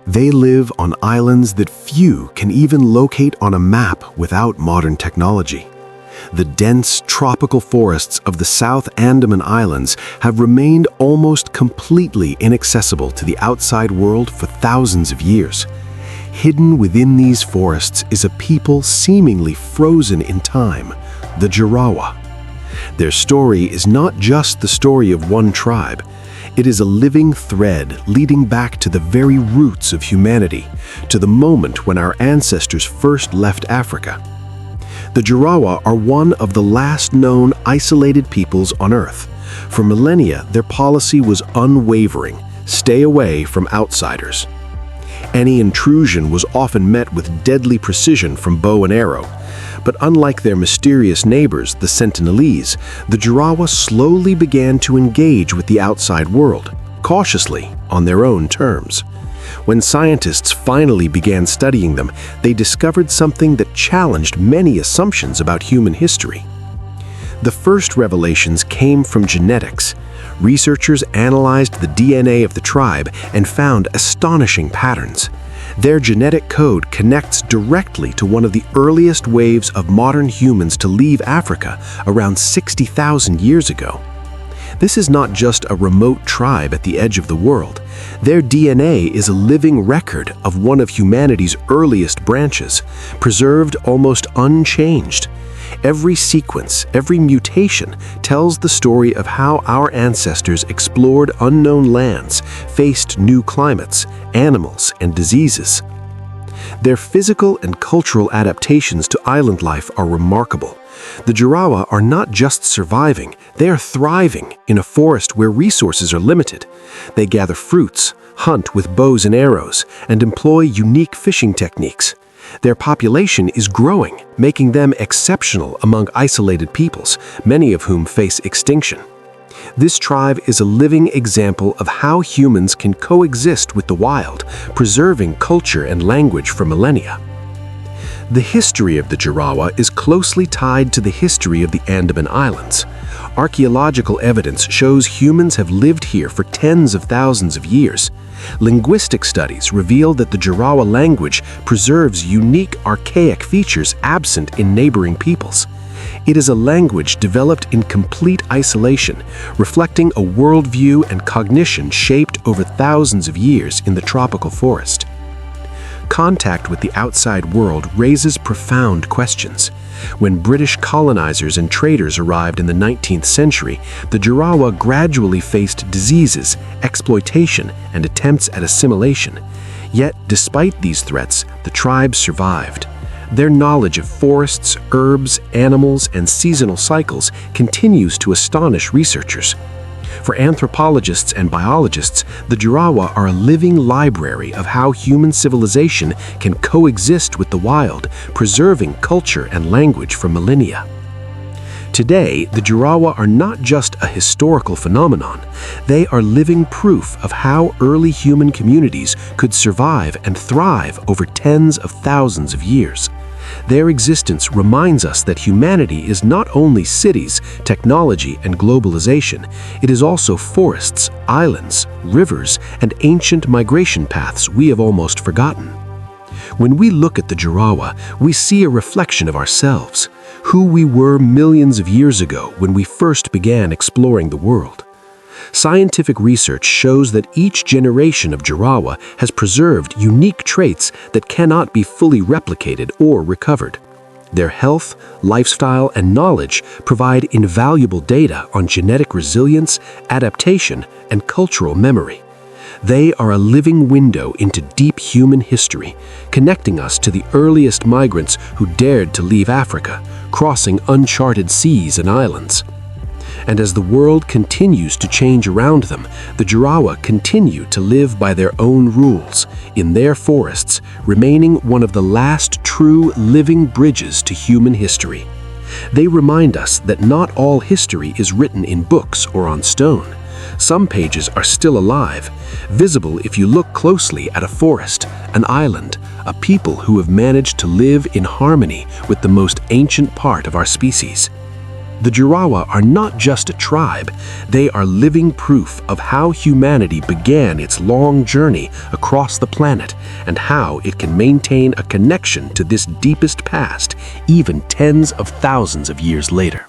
They live on islands that few can even locate on a map without modern technology. The dense tropical forests of the South Andaman Islands have remained almost completely inaccessible to the outside world for thousands of years. Hidden within these forests is a people seemingly frozen in time, the Jarawa. Their story is not just the story of one tribe. It is a living thread leading back to the very roots of humanity, to the moment when our ancestors first left Africa. The Jarawa are one of the last known isolated peoples on Earth. For millennia, their policy was unwavering: stay away from outsiders. Any intrusion was often met with deadly precision from bow and arrow. But unlike their mysterious neighbors, the Sentinelese, the Jarawa slowly began to engage with the outside world, cautiously, on their own terms. When scientists finally began studying them, they discovered something that challenged many assumptions about human history. The first revelations came from genetics. Researchers analyzed the DNA of the tribe and found astonishing patterns. Their genetic code connects directly to one of the earliest waves of modern humans to leave Africa around 60,000 years ago. This is not just a remote tribe at the edge of the world. Their DNA is a living record of one of humanity's earliest branches, preserved almost unchanged. Every sequence, every mutation tells the story of how our ancestors explored unknown lands, faced new climates, animals, and diseases. Their physical and cultural adaptations to island life are remarkable. The Jarawa are not just surviving, they are thriving in a forest where resources are limited. They gather fruits, hunt with bows and arrows, and employ unique fishing techniques. Their population is growing, making them exceptional among isolated peoples, many of whom face extinction. This tribe is a living example of how humans can coexist with the wild, preserving culture and language for millennia. The history of the Jarawa is closely tied to the history of the Andaman Islands. Archaeological evidence shows humans have lived here for tens of thousands of years. Linguistic studies reveal that the Jarawa language preserves unique archaic features absent in neighboring peoples. It is a language developed in complete isolation, reflecting a worldview and cognition shaped over thousands of years in the tropical forest. Contact with the outside world raises profound questions. When British colonizers and traders arrived in the 19th century, the Jarawa gradually faced diseases, exploitation, and attempts at assimilation. Yet, despite these threats, the tribe survived. Their knowledge of forests, herbs, animals, and seasonal cycles continues to astonish researchers. For anthropologists and biologists, the Jarawa are a living library of how human civilization can coexist with the wild, preserving culture and language for millennia. Today, the Jarawa are not just a historical phenomenon. They are living proof of how early human communities could survive and thrive over tens of thousands of years. Their existence reminds us that humanity is not only cities, technology, and globalization, it is also forests, islands, rivers, and ancient migration paths we have almost forgotten. When we look at the Jarawa, we see a reflection of ourselves, who we were millions of years ago when we first began exploring the world. Scientific research shows that each generation of Jarawa has preserved unique traits that cannot be fully replicated or recovered. Their health, lifestyle, and knowledge provide invaluable data on genetic resilience, adaptation, and cultural memory. They are a living window into deep human history, connecting us to the earliest migrants who dared to leave Africa, crossing uncharted seas and islands. And as the world continues to change around them, the Jarawa continue to live by their own rules, in their forests, remaining one of the last true living bridges to human history. They remind us that not all history is written in books or on stone. Some pages are still alive, visible if you look closely at a forest, an island, a people who have managed to live in harmony with the most ancient part of our species. The Jarawa are not just a tribe, they are living proof of how humanity began its long journey across the planet and how it can maintain a connection to this deepest past even tens of thousands of years later.